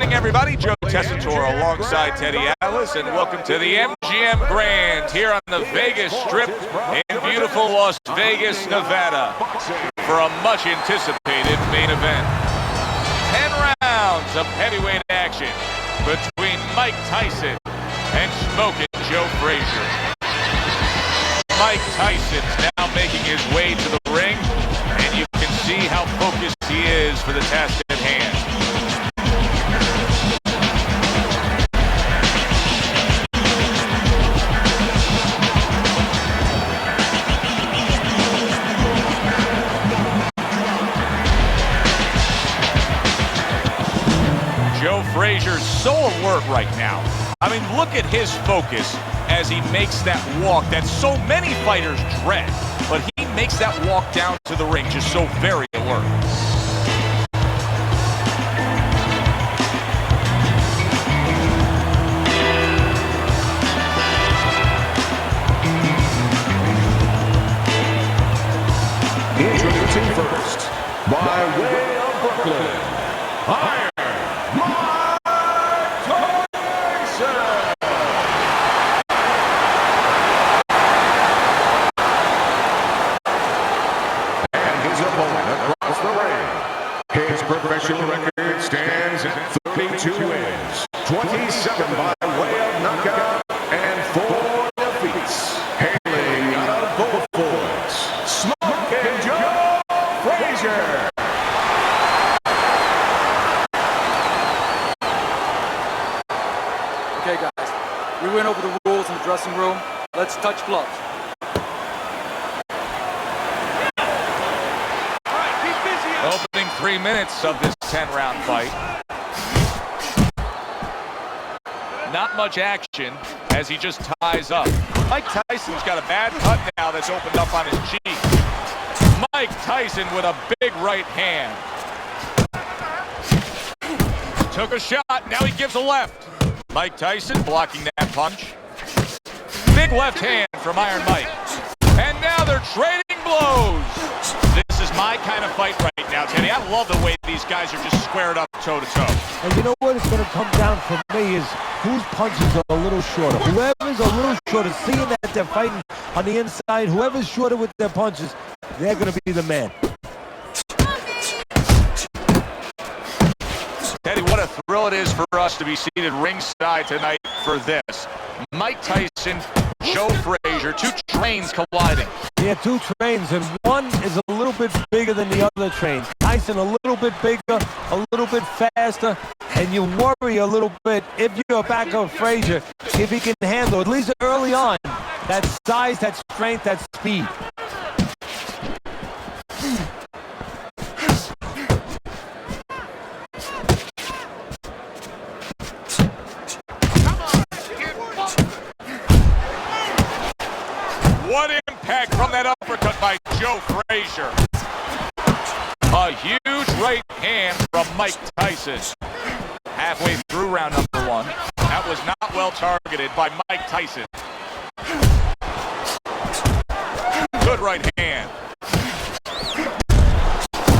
morning, everybody. Joe Tessitore alongside Teddy Atlas, and welcome to the MGM Grand here on the Vegas Strip in beautiful Las Vegas, Nevada, for a much-anticipated main event. 10 rounds of heavyweight action between Mike Tyson and Smokin' Joe Frazier. Mike Tyson's now making his way to the ring, and you can see how focused he is for the task at hand. Joe Frazier's so alert right now. I mean, look at his focus as he makes that walk that so many fighters dread. But he makes that walk down to the ring just so very alert. Introducing first, by way of Brooklyn, Iron Mike Tyson. And his opponent across the ring. His professional record stands at 32 wins, 27 by way of knockout, and 4 defeats. Hailing out of both boards, Smokin' Joe Frazier. Okay, guys, we went over the rules in the dressing room. Let's touch gloves. All right, keep busy. Opening 3 minutes of this 10-round fight. Not much action as he just ties up. Mike Tyson's got a bad cut now that's opened up on his cheek. Mike Tyson with a big right hand. Took a shot, now he gives a left. Mike Tyson blocking that punch. Big left hand from Iron Mike. And now they're trading blows. This is my kind of fight right now, Teddy. I love the way these guys are just squared up toe-to-toe. And you know what it's going to come down for me is whose punches are a little shorter. Whoever's a little shorter, seeing that they're fighting on the inside, whoever's shorter with their punches, they're going to be the man. Teddy, what a thrill it is for us to be seated ringside tonight for this. Mike Tyson, Joe Frazier, 2 trains colliding. Yeah, 2 trains, and one is a little bit bigger than the other train. Tyson a little bit bigger, a little bit faster, and you worry a little bit if you're back of Frazier, if he can handle, at least early on, that size, that strength, that speed. What impact from that uppercut by Joe Frazier. A huge right hand from Mike Tyson. Halfway through round number 1. That was not well targeted by Mike Tyson. Good right hand.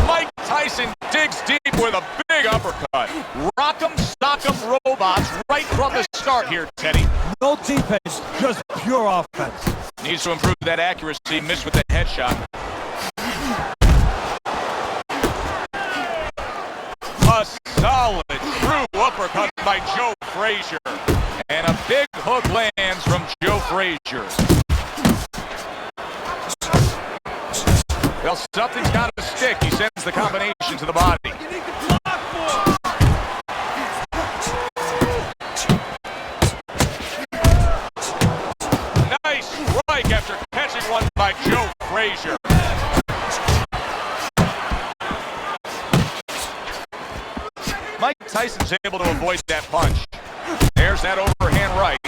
Mike Tyson digs deep with a big uppercut. Rock'em, sock'em robots right from the start here, Teddy. No defense, just pure offense. Needs to improve that accuracy, missed with the headshot. A solid, true uppercut by Joe Frazier. And a big hook lands from Joe Frazier. Well, something's got to stick. He sends the combination to the body. Nice strike after catching one by Joe Frazier. Mike Tyson's able to avoid that punch. There's that overhand right.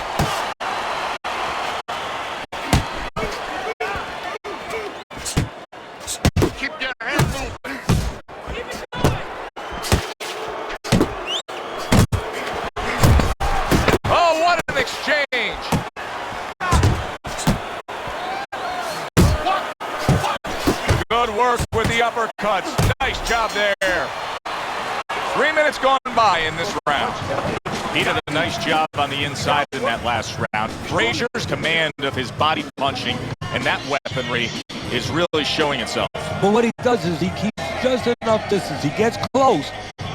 Keep your hand moving. Oh, what an exchange. Good work with the uppercuts. Nice job there. 3 minutes gone by in this round. He did a nice job on the inside in that last round. Frazier's command of his body punching and that weaponry is really showing itself. But what he does is he keeps just enough distance. He gets close,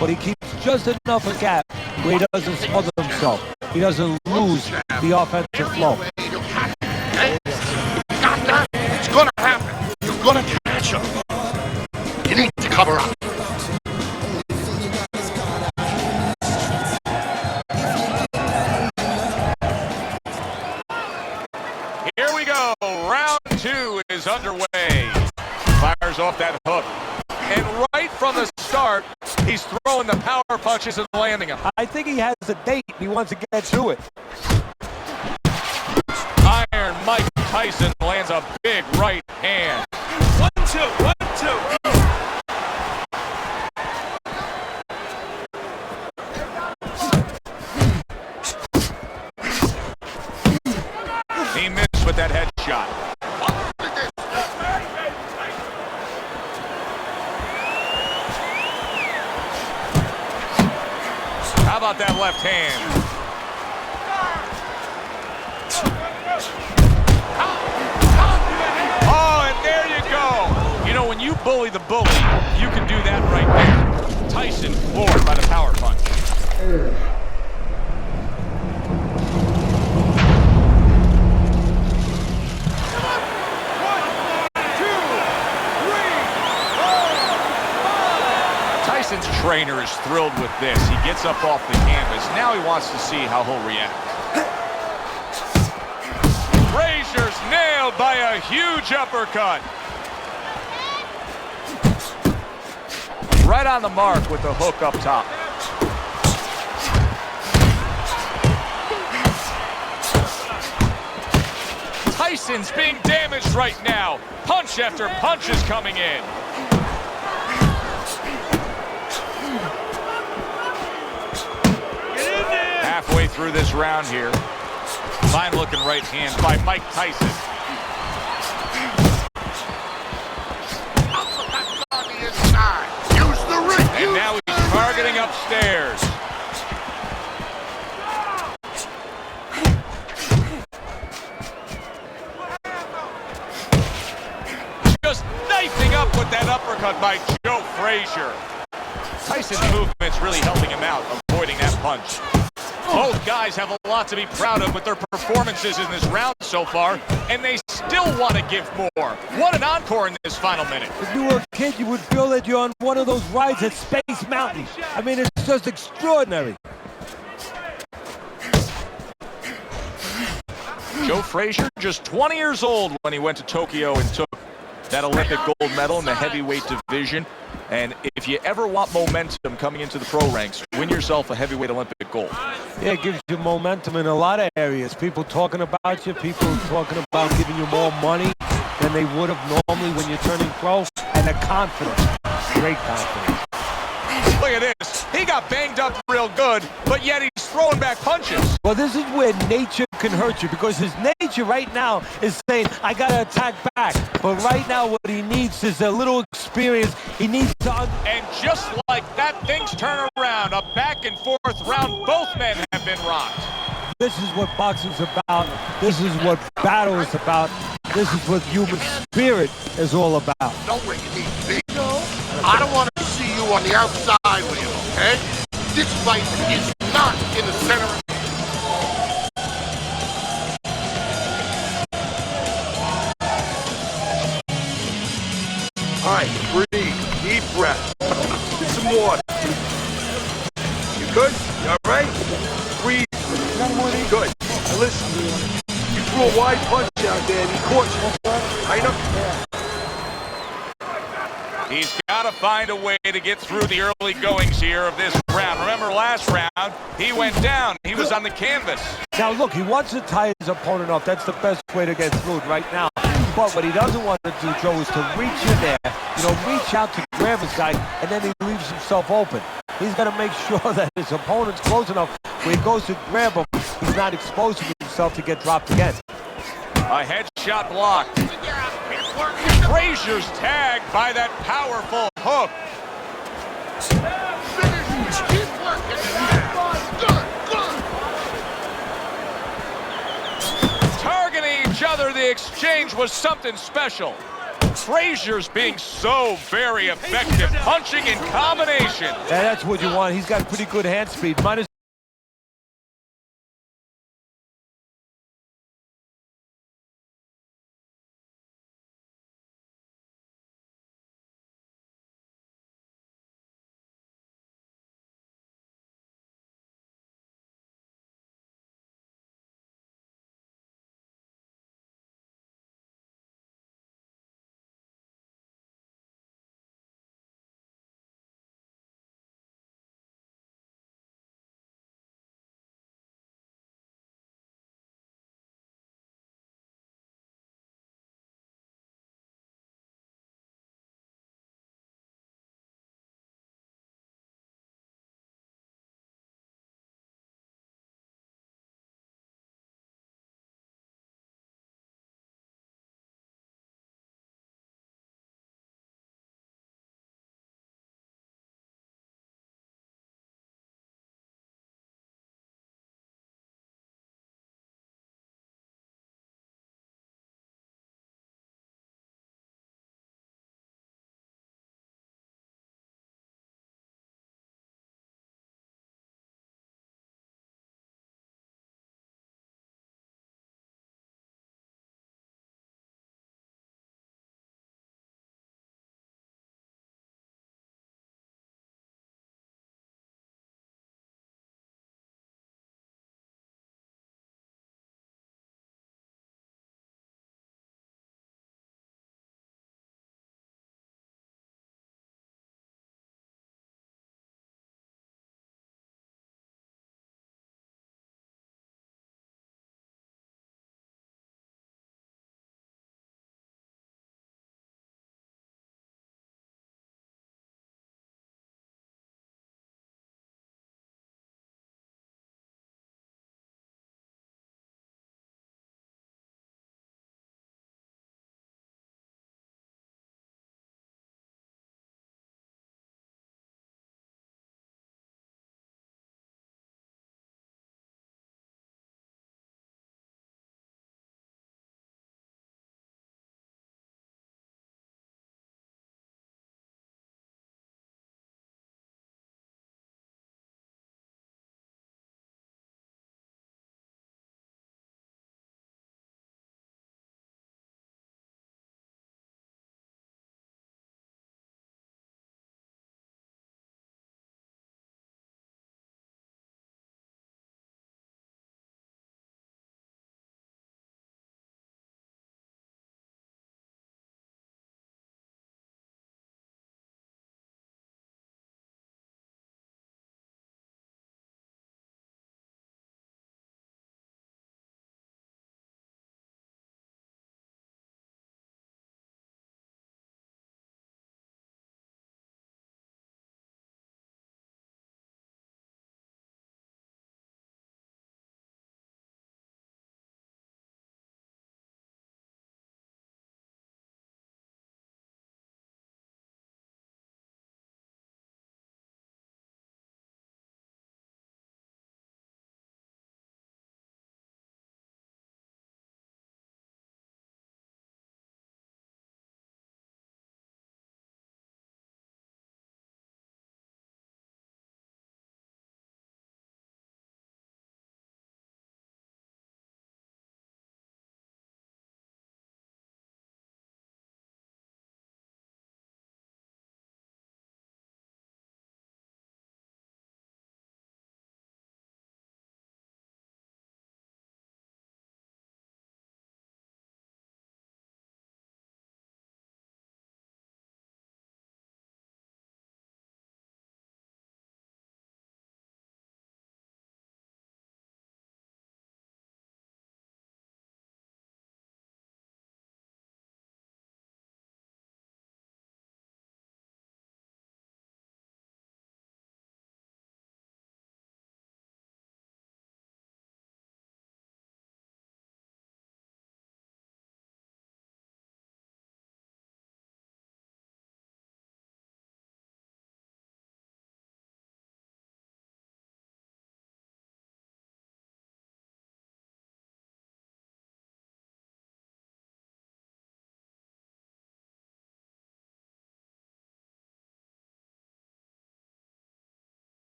but he keeps just enough a gap where he doesn't smother himself. He doesn't lose the offensive flow. It's gonna happen. You're gonna catch him. You need to cover up. Here we go. Round 2 is underway. Fires off that hook. And right from the start, he's throwing the power punches and landing them. I think he has a date. He wants to get to it. Iron Mike Tyson lands a big right hand. 1-2, 1-2. He missed with that headshot. How about that left hand? Oh, and there you go. You know, when you bully the bully, you can do that right there. Tyson floored by the power punch. Tyson's trainer is thrilled with this. He gets up off the canvas. Now he wants to see how he'll react. Frazier's nailed by a huge uppercut. Right on the mark with the hook up top. Tyson's being damaged right now. Punch after punch is coming in. Halfway through this round here. Fine looking right hand by Mike Tyson. On the inside. Use the ring. And now he's targeting upstairs. Just knifing up with that uppercut by Joe Frazier. Tyson's movement's really helping him out, avoiding that punch. Both guys have a lot to be proud of with their performances in this round so far, and they still want to give more. What an encore in this final minute. If you were a kid, you would feel that you're on one of those rides at Space Mountain. I mean, it's just extraordinary. Joe Frazier, just 20 years old when he went to Tokyo and took that Olympic gold medal in the heavyweight division. And if you ever want momentum coming into the pro ranks, win yourself a heavyweight Olympic gold. Yeah, it gives you momentum in a lot of areas. People talking about you, people talking about giving you more money than they would have normally when you're turning pro, and the confidence, great confidence. Look at this. He got banged up real good, but yet he's throwing back punches. Well, this is where nature can hurt you, because his nature right now is saying, I got to attack back. But right now what he needs is a little experience. He needs to... And just like that, things turn around. A back and forth round. Both men have been rocked. This is what boxing's about. This is what battle is about. This is what human spirit is all about. Don't wait, you need to. I don't want to see you on the outside with him, okay? This fight is not in the center. All right, breathe, deep breath. Get some water. You good? You all right? Breathe. Good. Now listen, you threw a wide punch out there and he caught you. Tighten up. He's got to find a way to get through the early goings here of this round. Remember last round, he went down. He was on the canvas. Now look, he wants to tie his opponent off. That's the best way to get through it right now. But what he doesn't want to do, Joe, is to reach in there, reach out to grab his guy, and then he leaves himself open. He's got to make sure that his opponent's close enough where he goes to grab him, he's not exposing himself to get dropped again. A headshot blocked. Frazier's tagged by that powerful hook. Finish. Keep working. exchange was something special. Frazier's being so very effective, punching in combination. Yeah, that's what you want. He's got pretty good hand speed. Minus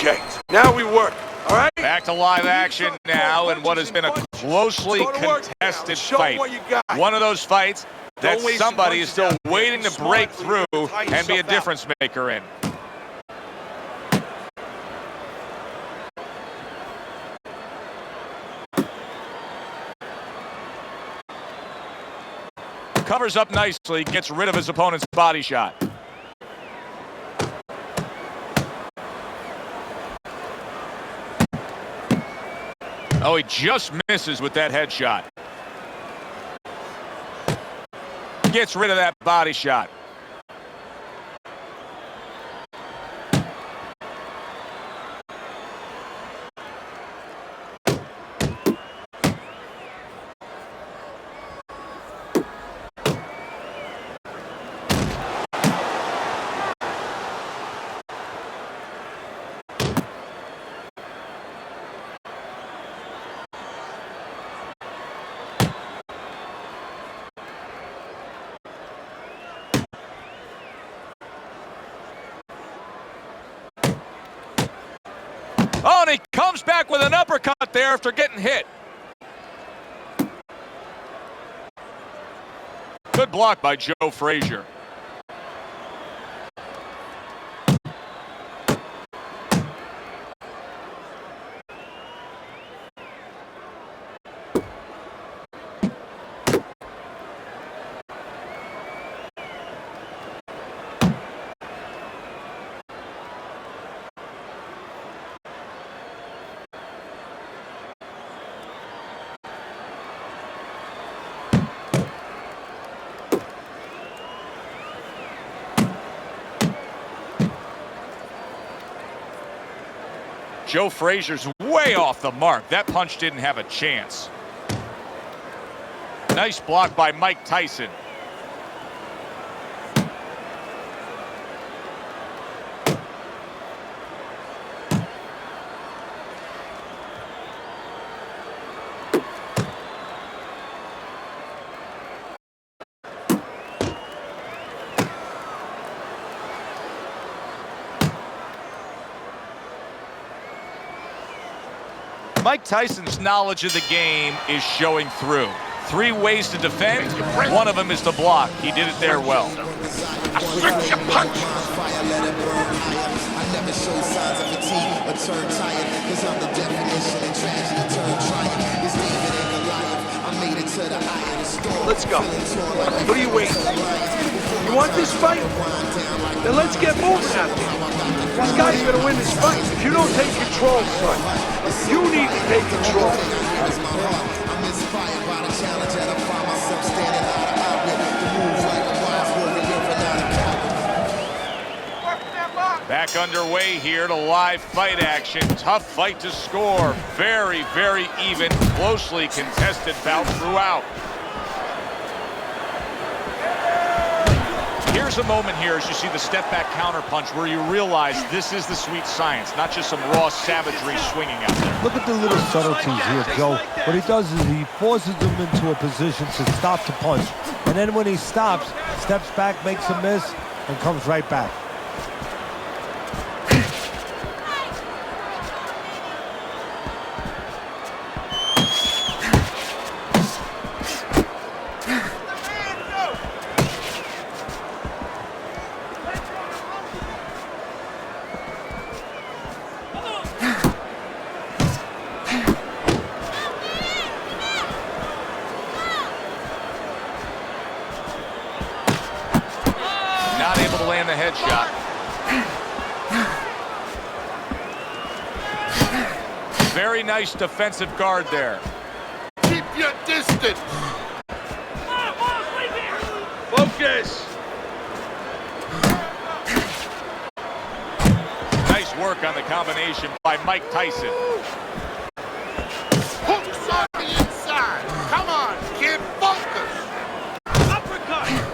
Okay, now we work, all right? Back to live action now in what has been a closely contested fight. One of those fights that somebody is still waiting to break through and be a difference maker in. Covers up nicely, gets rid of his opponent's body shot. Oh, he just misses with that headshot. Gets rid of that body shot. Oh, and he comes back with an uppercut there after getting hit. Good block by Joe Frazier. Joe Frazier's way off the mark. That punch didn't have a chance. Nice block by Mike Tyson. Mike Tyson's knowledge of the game is showing through. 3 ways to defend. One of them is to block. He did it there well. I switch your punch. I never show signs of fatigue or turn tired, cause I'm the definition of tragedy turn triumph. It's David and Goliath. I made it to the eye of the storm. Let's go. What are you waiting for? You want this fight? Then let's get moving out there. This guy's gonna win this fight. If you don't take control, son, you need to take control. I'm inspired by the challenge and I find myself standing out of outlet. The move like a wise warrior without a coward. Back underway here to live fight action. Tough fight to score. Very, very even, closely contested bout throughout. Here's a moment here as you see the step-back counterpunch where you realize this is the sweet science, not just some raw savagery swinging out there. Look at the little subtleties here, Joe. What he does is he forces him into a position to stop the punch. And then when he stops, steps back, makes a miss, and comes right back. Not able to land the headshot. Very nice defensive guard there. Keep your distance. Focus. Nice work on the combination by Mike Tyson. Hooks on the inside. Come on, kid, focus. Uppercut.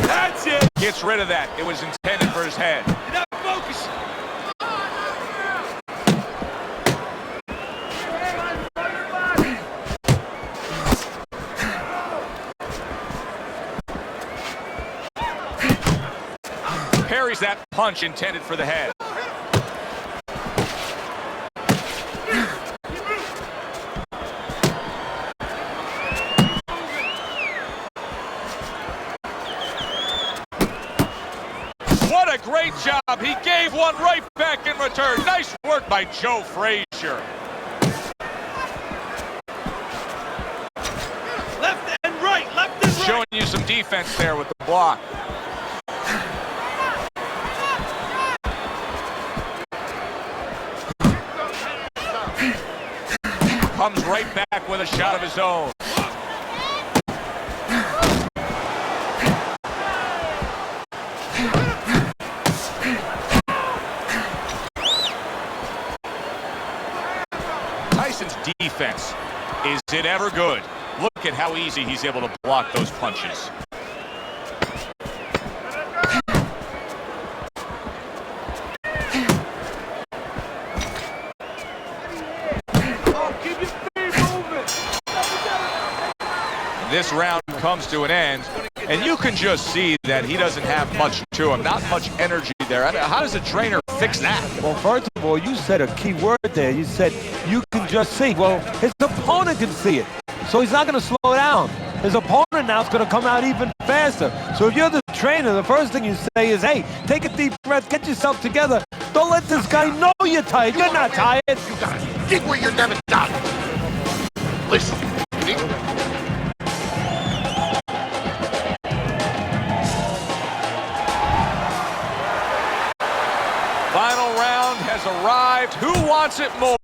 That's it. Gets rid of that. It was intended for his head. You're not focusing. parries that punch intended for the head. What a great job. He gave one right back in return. Nice work by Joe Frazier. Left and right, left and right. Showing you some defense there with the block. Comes right back with a shot of his own. Tyson's defense, is it ever good? Look at how easy he's able to block those punches. This round comes to an end, and you can just see that he doesn't have much to him, not much energy there. I mean, how does a trainer fix that? Well, first of all, you said a key word there. You said you can just see. Well, his opponent can see it, so he's not going to slow down. His opponent now is going to come out even faster. So if you're the trainer, the first thing you say is, hey, take a deep breath, get yourself together. Don't let this guy know you're tired. You're not tired. You got it. Get where you're never done. Listen, Final round has arrived. Who wants it more?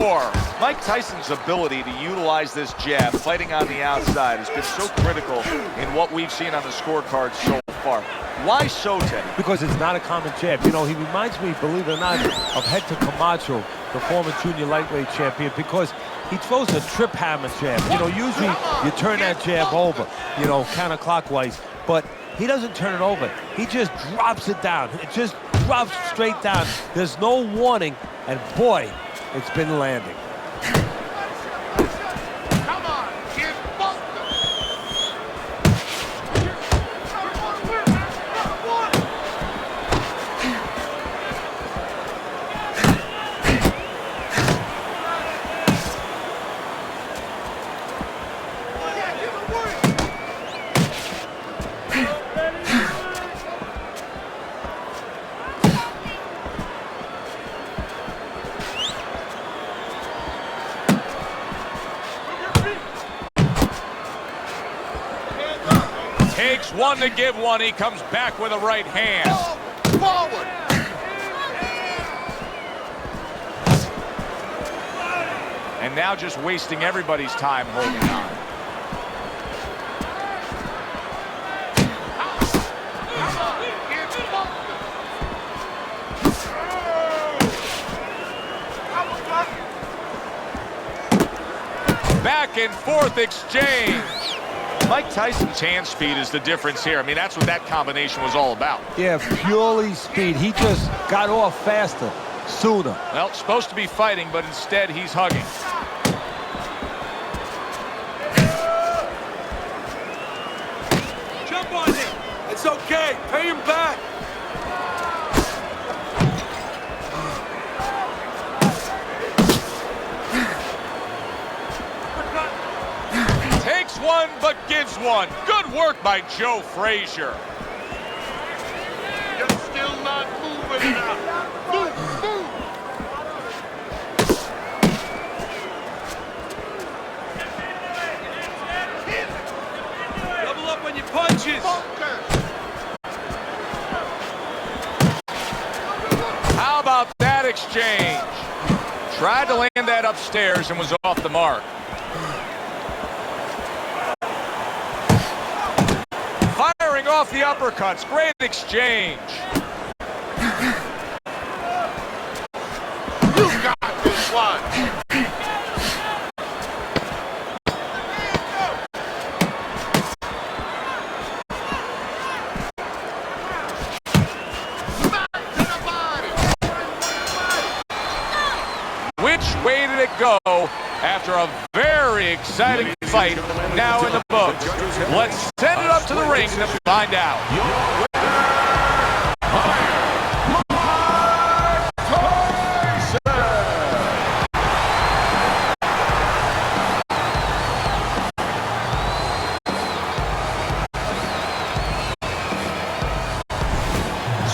Mike Tyson's ability to utilize this jab, fighting on the outside, has been so critical in what we've seen on the scorecard so far. Why so, Teddy? Because it's not a common jab. You know, he reminds me, believe it or not, of Hector Camacho, the former junior lightweight champion, because he throws a trip hammer jab. You know, usually you turn that jab over, you know, counterclockwise, but he doesn't turn it over. He just drops it down. It just drops straight down. There's no warning, and boy, it's been landing. come on, get bumped. Takes one to give one. He comes back with a right hand. Forward. And now just wasting everybody's time holding on. Back and forth exchange. Mike Tyson's hand speed is the difference here. I mean, that's what that combination was all about. Yeah, purely speed. He just got off faster, sooner. Well, supposed to be fighting, but instead he's hugging. Jump on him. It's okay. Pay him back. Takes one, but gives one. Good work by Joe Frazier. You're still not moving enough. Move, move. Double up on your punches. Focus. How about that exchange? Tried to land that upstairs and was off the mark. Firing off the uppercuts. Great exchange. You got this one. Which way did it go after a very exciting fight now in the books? Let's send it up to the ring to find out.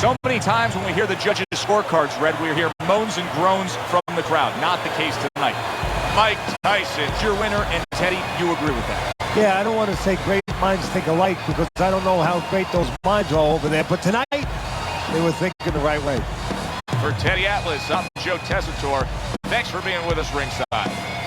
So many times when we hear the judges' scorecards read, we hear moans and groans from the crowd. Not the case tonight. Mike Tyson, your winner, and Teddy, you agree with that? Yeah, I don't want to say great minds think alike because I don't know how great those minds are over there. But tonight, they were thinking the right way. For Teddy Atlas, I'm Joe Tessitore. Thanks for being with us ringside.